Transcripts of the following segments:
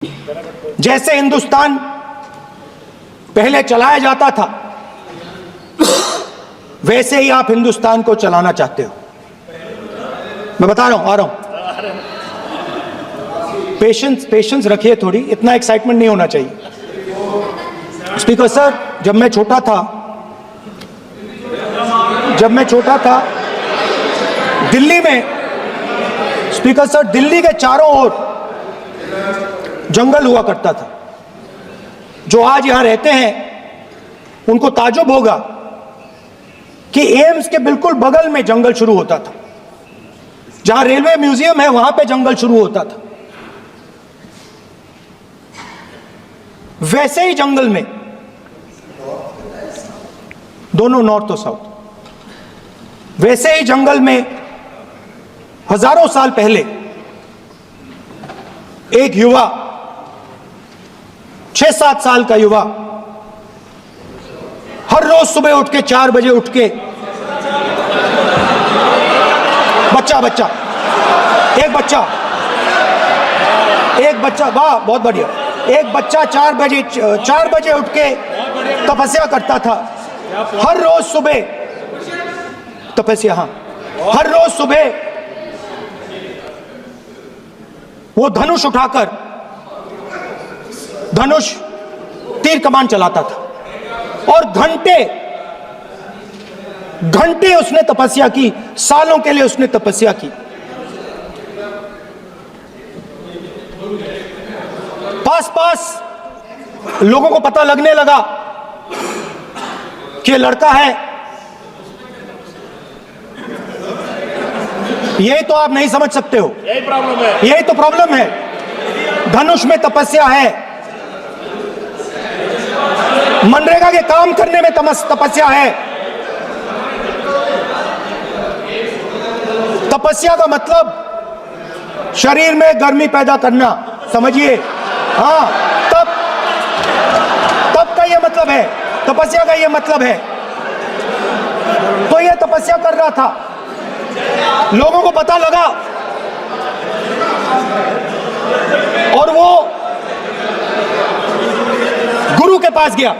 जैसे हिंदुस्तान पहले चलाया जाता था वैसे ही आप हिंदुस्तान को चलाना चाहते हो। मैं बता रहा हूं, आ रहा हूं। पेशेंस रखिए, थोड़ी इतना एक्साइटमेंट नहीं होना चाहिए। स्पीकर सर, जब मैं छोटा था दिल्ली में, स्पीकर सर, दिल्ली के चारों ओर जंगल हुआ करता था। जो आज यहां रहते हैं उनको ताज्जुब होगा कि एम्स के बिल्कुल बगल में जंगल शुरू होता था। जहां रेलवे म्यूजियम है वहां पे जंगल शुरू होता था। वैसे ही जंगल में, दोनों नॉर्थ और साउथ, वैसे ही जंगल में हजारों साल पहले एक युवा, 6-7 साल का युवा, हर रोज सुबह उठ के 4 बजे उठ के, एक बच्चा, वाह बहुत बढ़िया, एक बच्चा 4 बजे उठ के तपस्या करता था। हर रोज सुबह तपस्या, हाँ, हर रोज सुबह वो धनुष उठाकर तीर कमान चलाता था और घंटे उसने तपस्या की, सालों के लिए उसने तपस्या की। पास लोगों को पता लगने लगा कि लड़का है। यही तो आप नहीं समझ सकते हो, यही प्रॉब्लम है, यही तो प्रॉब्लम है। धनुष में तपस्या है, मनरेगा के काम करने में तपस्या है। तपस्या का मतलब शरीर में गर्मी पैदा करना, समझिए। हाँ, तब का ये मतलब है, तपस्या का ये मतलब है। तो ये तपस्या कर रहा था, लोगों को पता लगा और वो गुरु के पास गया।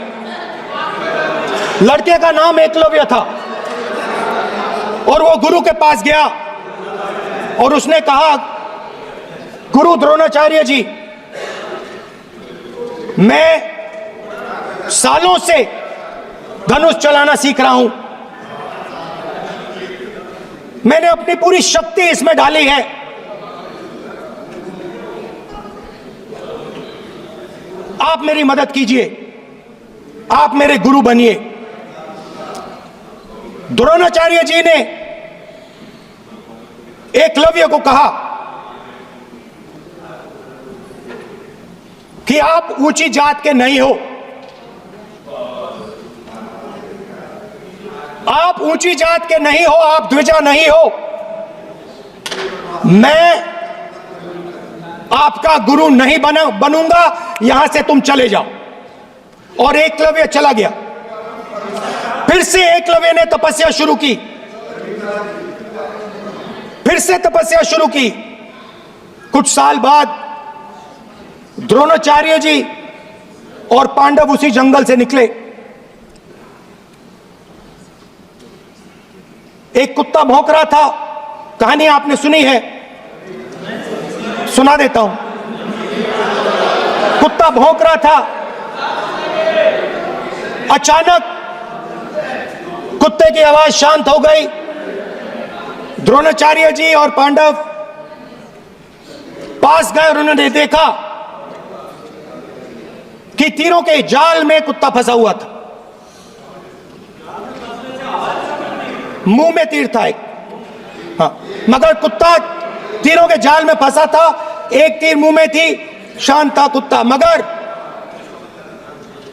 लड़के का नाम एकलव्य था और वो गुरु के पास गया और उसने कहा, गुरु द्रोणाचार्य जी, मैं सालों से धनुष चलाना सीख रहा हूं, मैंने अपनी पूरी शक्ति इसमें डाली है, आप मेरी मदद कीजिए, आप मेरे गुरु बनिए। द्रोणाचार्य जी ने एकलव्य को कहा कि आप ऊंची जात के नहीं हो, आप ऊंची जात के नहीं हो, आप द्विजा नहीं हो, मैं आपका गुरु नहीं बनूंगा, यहां से तुम चले जाओ। और एकलव्य चला गया। फिर से एकलव्य ने तपस्या शुरू की, कुछ साल बाद द्रोणाचार्य जी और पांडव उसी जंगल से निकले। एक कुत्ता भौंक रहा था, कहानी आपने सुनी है, सुना देता हूं। कुत्ता भौंक रहा था, अचानक कुत्ते की आवाज शांत हो गई। द्रोणाचार्य जी और पांडव पास गए और उन्होंने देखा कि तीरों के जाल में कुत्ता फंसा हुआ था। मुंह में तीर था एक, हाँ, मगर कुत्ता तीरों के जाल में फंसा था, एक तीर मुंह में थी, शांत था कुत्ता, मगर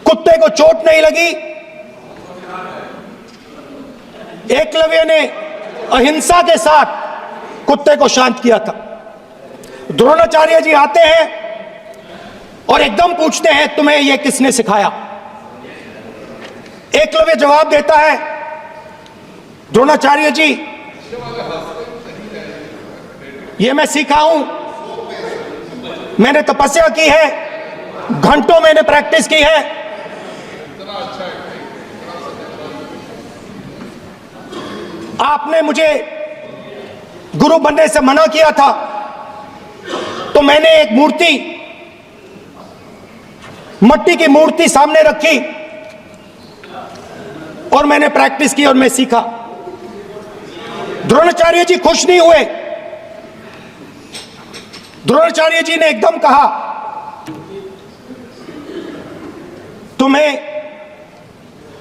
कुत्ते को चोट नहीं लगी। एकलव्य ने अहिंसा के साथ कुत्ते को शांत किया था। द्रोणाचार्य जी आते हैं और एकदम पूछते हैं, तुम्हें यह किसने सिखाया? एकलव्य जवाब देता है, द्रोणाचार्य जी, यह मैं सीखा हूं मैंने तपस्या की है, घंटों मैंने प्रैक्टिस की है। आपने मुझे गुरु बनने से मना किया था, तो मैंने एक मूर्ति, मट्टी की मूर्ति सामने रखी और मैंने प्रैक्टिस की और मैं सीखा। द्रोणाचार्य जी खुश नहीं हुए। द्रोणाचार्य जी ने एकदम कहा, तुम्हें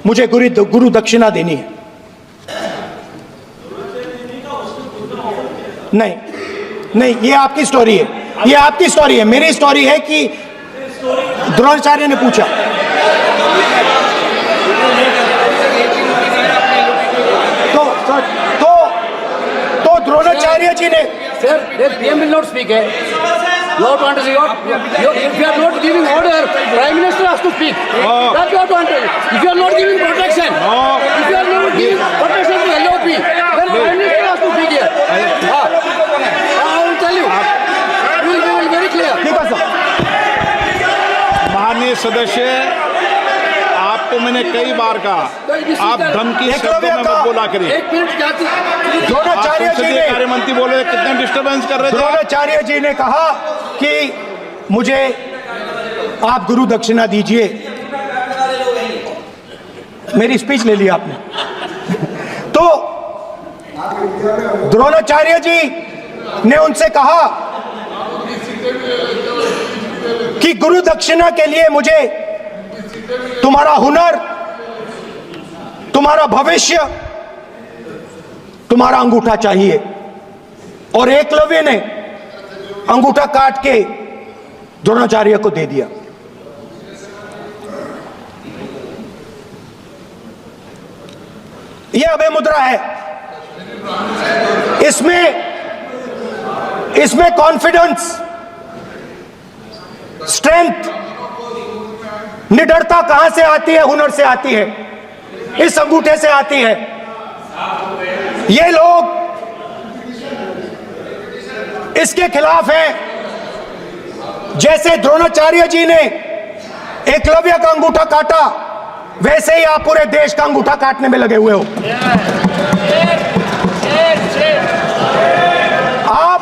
मुझे गुरु दक्षिणा देनी है। नहीं नहीं, ये आपकी स्टोरी है, ये आपकी स्टोरी है। मेरी स्टोरी है कि द्रोणाचार्य ने पूछा। तो द्रोणाचार्य जी ने, Sir, the PM will not speak. You have to understand. If you are not giving order, Prime Minister has to speak. That's what you want to. If you are not giving protection, if you are not giving protection to LOP, then Prime Minister has to speak here. I will tell you. We will be very clear. ठीक है sir. माननीय सदस्य, आपको मैंने कई बार कहा, आप धमकी शब्दों में मत बोला करिए। एक मिनट क्या थी? द्रोणाचार्य जी ने, कार्य मंत्री बोल रहे, कितना डिस्टर्बेंस कर रहे थे। द्रोणाचार्य जी ने कहा कि मुझे आप गुरु दक्षिणा दीजिए। मेरी स्पीच ले ली आपने। तो द्रोणाचार्य जी ने उनसे कहा कि गुरु दक्षिणा के लिए मुझे तुम्हारा हुनर, तुम्हारा भविष्य, तुम्हारा अंगूठा चाहिए। और एकलव्य ने अंगूठा काट के द्रोणाचार्य को दे दिया। यह अभय मुद्रा है। इसमें कॉन्फिडेंस, स्ट्रेंथ, निडरता कहां से आती है? हुनर से आती है, इस अंगूठे से आती है। ये लोग इसके खिलाफ हैं। जैसे द्रोणाचार्य जी ने एकलव्य का अंगूठा काटा, वैसे ही आप पूरे देश का अंगूठा काटने में लगे हुए हो। आप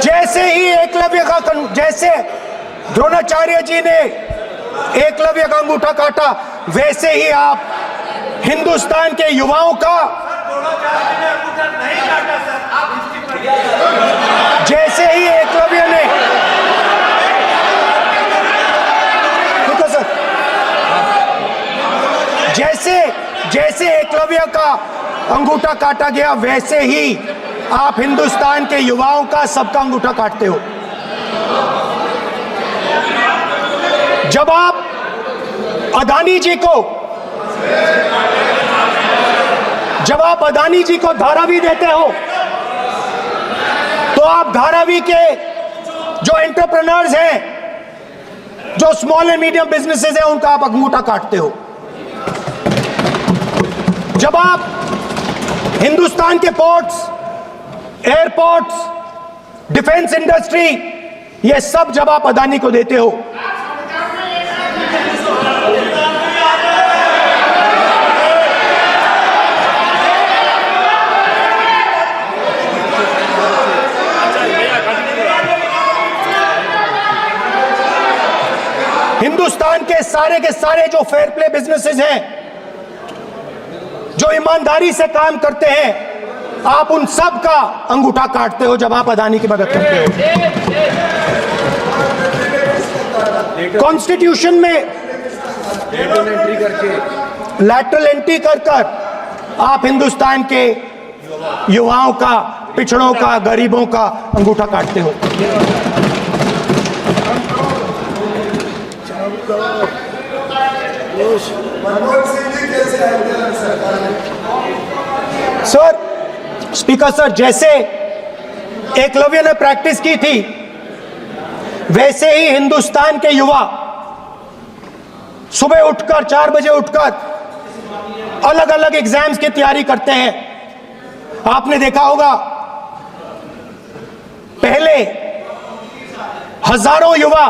जैसे ही एकलव्य का, जैसे द्रोणाचार्य जी ने एकलव्य का अंगूठा काटा, वैसे ही आप हिंदुस्तान के युवाओं का, जैसे ही एकलव्य ने, जैसे एकलव्य का अंगूठा काटा गया, वैसे ही आप हिंदुस्तान के युवाओं का, सबका अंगूठा काटते हो। जब आप अदानी जी को धारावी देते हो, तो आप धारावी के जो एंटरप्रेन्योर्स हैं, जो स्मॉल एंड मीडियम बिजनेसेस हैं, उनका आप अंगूठा काटते हो। जब आप हिंदुस्तान के पोर्ट्स, एयरपोर्ट्स, डिफेंस इंडस्ट्री, ये सब जब आप अदानी को देते हो, हिंदुस्तान के सारे जो फेयर प्ले बिजनेसेस हैं, जो ईमानदारी से काम करते हैं, आप उन सब का अंगूठा काटते हो जब आप अदानी की मदद करते हो। कॉन्स्टिट्यूशन में लैटरल एंट्री कर आप हिंदुस्तान के युवाओं का, पिछड़ों का, गरीबों का अंगूठा काटते हो। सर, स्पीकर सर, जैसे एकलव्य ने प्रैक्टिस की थी, वैसे ही हिंदुस्तान के युवा सुबह उठकर 4 बजे उठकर अलग अलग एग्जाम्स की तैयारी करते हैं। आपने देखा होगा, पहले हजारों युवा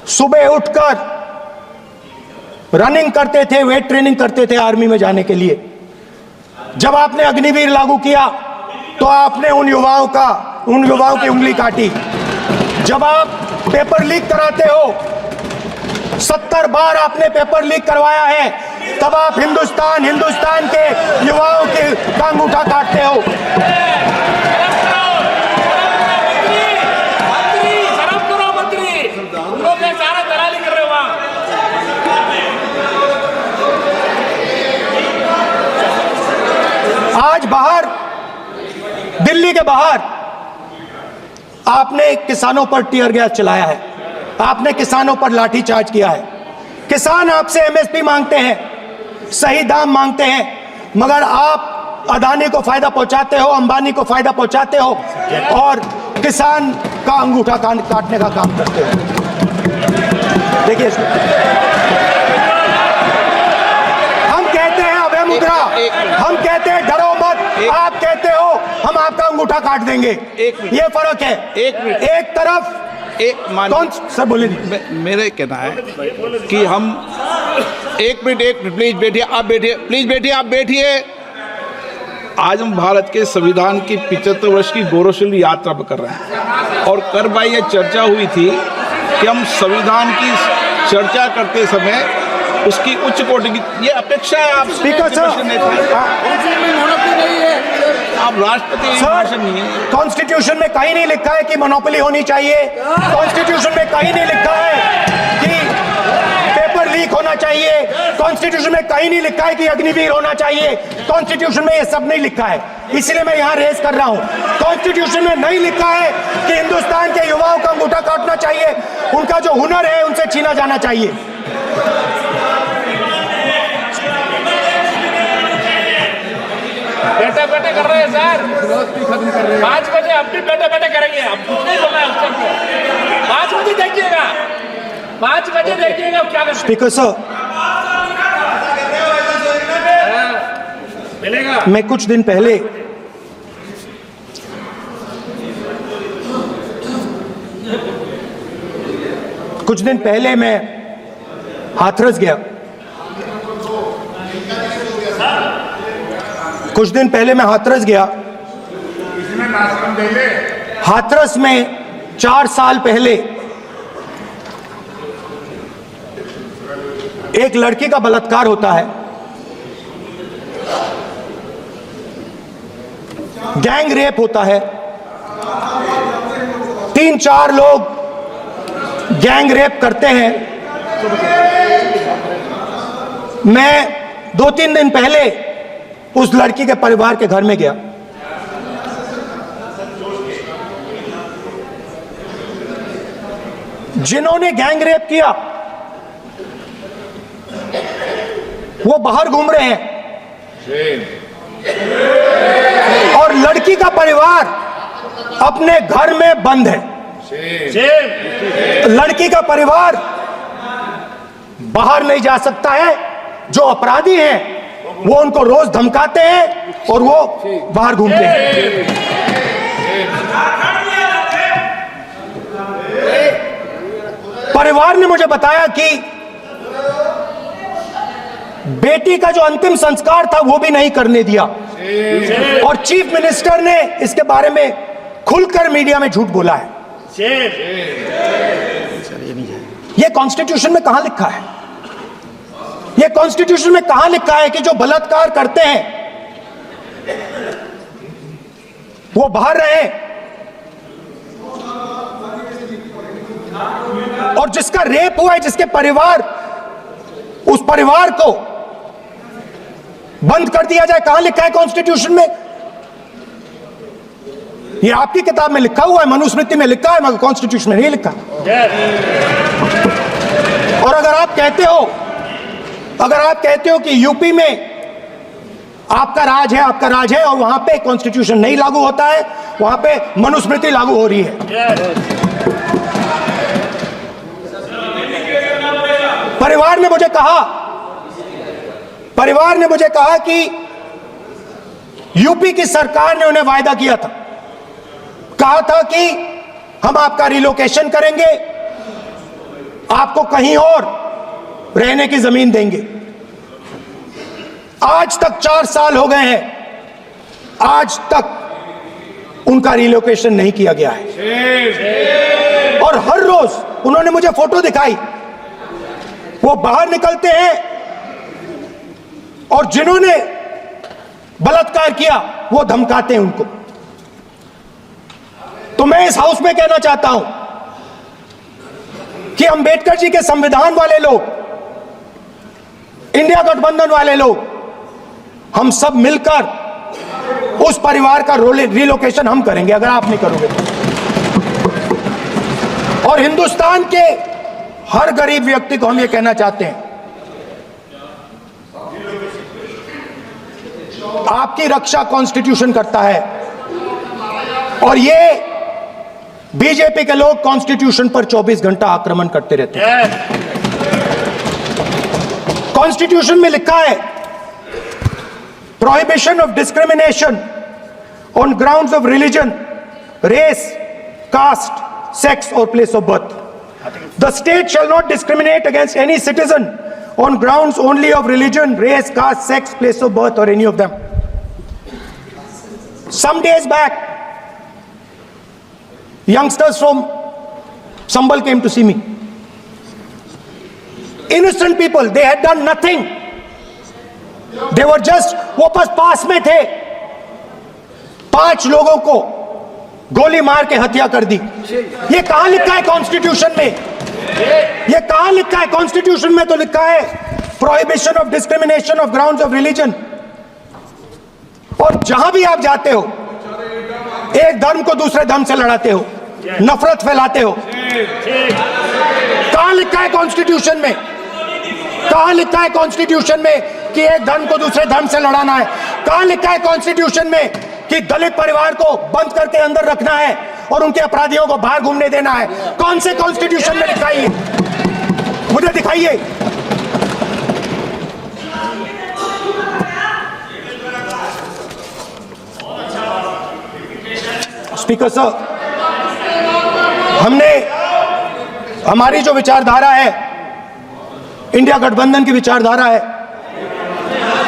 सुबह उठकर रनिंग करते थे, वेट ट्रेनिंग करते थे आर्मी में जाने के लिए। जब आपने अग्निवीर लागू किया तो आपने उन युवाओं की उंगली काटी। जब आप पेपर लीक कराते हो, 70 बार आपने पेपर लीक करवाया है, तब आप हिंदुस्तान के युवाओं के अंगूठा काटते हो। आज बाहर, दिल्ली के बाहर आपने किसानों पर टीयर गैस चलाया है, आपने किसानों पर लाठीचार्ज किया है। किसान आपसे एमएसपी मांगते हैं, सही दाम मांगते हैं, मगर आप अदानी को फायदा पहुंचाते हो, अंबानी को फायदा पहुंचाते हो और किसान का अंगूठा काटने का काम करते हो। देखिए इसको हम कहते हैं अभय मुद्रा, हम कहते हैं डरो मत, आप कहते हो हम आपका अंगूठा काट देंगे। ये फर्क है। एक तरफ कौन सर बोले, मेरे कहना है कि हम एक मिनट प्लीज बैठिए, आप बैठिए, प्लीज बैठिए, आप बैठिए। आज हम भारत के संविधान की 75 वर्ष की गौरवशाली यात्रा कर रहे हैं और कर भाई ये चर्चा हुई थी कि हम संविधान की चर्चा करते समय उसकी उच्च कोटि की ये अपेक्षा है। आप स्पीकर सर, आप राष्ट्रपति नहीं है। कॉन्स्टिट्यूशन में कहीं नहीं लिखा है कि मोनोपोली होनी चाहिए। कॉन्स्टिट्यूशन में कहीं नहीं लिखा है कि पेपर लीक होना चाहिए। कॉन्स्टिट्यूशन में कहीं नहीं लिखा है कि अग्निवीर होना चाहिए। कॉन्स्टिट्यूशन में ये सब नहीं लिखा है, इसलिए मैं यहां रेस कर रहा हूं। कॉन्स्टिट्यूशन में नहीं लिखा है कि हिंदुस्तान के युवाओं का अंगूठा काटना चाहिए, उनका जो हुनर है उनसे छीना जाना चाहिए। बैठे बैठे कर रहे हैं सर, 5 बजे अब भी बैठे बैठे करेंगे। अब कुछ नहीं बोलना है उसको। 5 बजे देखिएगा, 5 बजे देखिएगा क्या कर। स्पीकर सर, मिलेगा। मैं कुछ दिन पहले मैं हाथरस गया। कुछ दिन पहले मैं हाथरस गया। हाथरस में 4 साल पहले एक लड़की का बलात्कार होता है। गैंग रेप होता है। 3-4 लोग गैंग रेप करते हैं। मैं 2-3 दिन पहले उस लड़की के परिवार के घर में गया। जिन्होंने गैंग रेप किया वो बाहर घूम रहे हैं और लड़की का परिवार अपने घर में बंद है। लड़की का परिवार बाहर नहीं जा सकता है। जो अपराधी हैं वो उनको रोज धमकाते हैं और वो बाहर घूमते हैं। परिवार ने मुझे बताया कि बेटी का जो अंतिम संस्कार था वो भी नहीं करने दिया और चीफ मिनिस्टर ने इसके बारे में खुलकर मीडिया में झूठ बोला है। ये कॉन्स्टिट्यूशन में कहां लिखा है? ये कॉन्स्टिट्यूशन में कहां लिखा है कि जो बलात्कार करते हैं वो बाहर रहे और जिसका रेप हुआ है, जिसके परिवार, उस परिवार को बंद कर दिया जाए? कहां लिखा है कॉन्स्टिट्यूशन में? ये आपकी किताब में लिखा हुआ है, मनुस्मृति में लिखा है, मगर कॉन्स्टिट्यूशन में नहीं लिखा। और अगर आप कहते हो कि यूपी में आपका राज है और वहां पे कॉन्स्टिट्यूशन नहीं लागू होता है, वहां पे मनुस्मृति लागू हो रही है। परिवार ने मुझे कहा कि यूपी की सरकार ने उन्हें वायदा किया था, कहा था कि हम आपका रिलोकेशन करेंगे, आपको कहीं और रहने की जमीन देंगे। आज तक 4 साल हो गए हैं, आज तक उनका रिलोकेशन नहीं किया गया है। और हर रोज उन्होंने मुझे फोटो दिखाई, वो बाहर निकलते हैं और जिन्होंने बलात्कार किया वो धमकाते हैं उनको। तो मैं इस हाउस में कहना चाहता हूं कि अंबेडकर जी के संविधान वाले लोग, इंडिया गठबंधन वाले लोग, हम सब मिलकर उस परिवार का रिलोकेशन हम करेंगे अगर आप नहीं करोगे तो। और हिंदुस्तान के हर गरीब व्यक्ति को हम ये कहना चाहते हैं, आपकी रक्षा कॉन्स्टिट्यूशन करता है और ये बीजेपी के लोग कॉन्स्टिट्यूशन पर 24 घंटा आक्रमण करते रहते हैं। कॉन्स्टिट्यूशन में लिखा है prohibition of discrimination on grounds of religion, race, caste, sex और place of birth. The state shall not discriminate against any citizen on grounds only of religion, race, caste, sex, place of birth or any of them. Some days back, youngsters from Sambal came to see me. Innocent people, they had done nothing. They were just, वो बस पास में थे, 5 लोगों को गोली मार के हत्या कर दी। ये कहां लिखा है कॉन्स्टिट्यूशन में? ये कहां लिखा है? कॉन्स्टिट्यूशन में तो लिखा है prohibition of discrimination of grounds of religion. और जहां भी आप जाते हो, एक धर्म को दूसरे धर्म से लड़ाते हो, नफरत फैलाते हो। कहां लिखा है कॉन्स्टिट्यूशन में? कहां लिखा है कॉन्स्टिट्यूशन में कि एक धर्म को दूसरे धर्म से लड़ाना है? कहां लिखा है कॉन्स्टिट्यूशन में कि दलित परिवार को बंद करके अंदर रखना है और उनके अपराधियों को बाहर घूमने देना है? कौन से कॉन्स्टिट्यूशन में लिखा है? मुझे दिखाइए। स्पीकर साहब, हमने, हमारी जो विचारधारा है, इंडिया गठबंधन की विचारधारा है,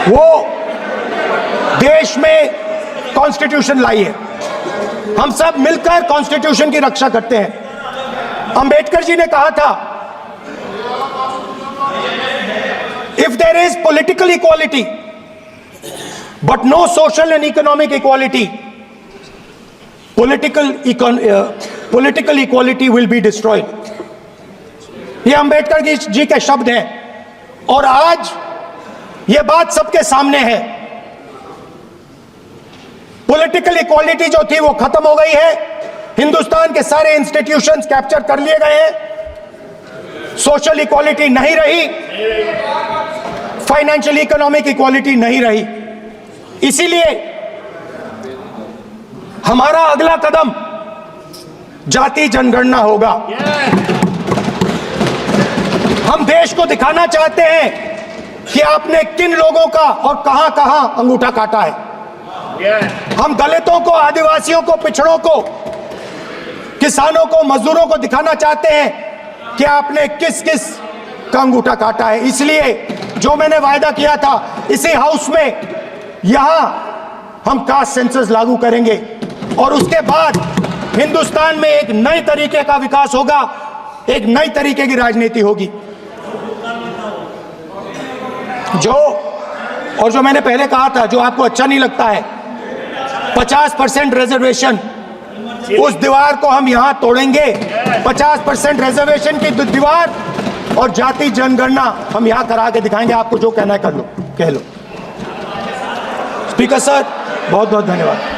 वो देश में कॉन्स्टिट्यूशन लाई है। हम सब मिलकर कॉन्स्टिट्यूशन की रक्षा करते हैं। अंबेडकर जी ने कहा था, if there is political equality but no social and economic equality, political equality will be destroyed. ये अंबेडकर जी के शब्द हैं और आज ये बात सबके सामने है। पॉलिटिकल इक्वालिटी जो थी वो खत्म हो गई है। हिंदुस्तान के सारे इंस्टीट्यूशंस कैप्चर कर लिए गए हैं। सोशल इक्वालिटी नहीं रही, फाइनेंशियल इकोनॉमिक इक्वालिटी नहीं रही। इसीलिए हमारा अगला कदम जाति जनगणना होगा। हम देश को दिखाना चाहते हैं कि आपने किन लोगों का और कहां कहां अंगूठा काटा है। हम दलितों को, आदिवासियों को, पिछड़ों को, किसानों को, मजदूरों को दिखाना चाहते हैं कि आपने किस किस का अंगूठा काटा है। इसलिए जो मैंने वायदा किया था, इसी हाउस में यहां हम कास्ट सेंसस लागू करेंगे और उसके बाद हिंदुस्तान में एक नए तरीके का विकास होगा, एक नई तरीके की राजनीति होगी। जो मैंने पहले कहा था, जो आपको अच्छा नहीं लगता है, 50% रिजर्वेशन, उस दीवार को हम यहां तोड़ेंगे। 50% रिजर्वेशन की दीवार और जाति जनगणना हम यहां करा के दिखाएंगे। आपको जो कहना है कर लो, कह लो। स्पीकर सर, बहुत बहुत धन्यवाद।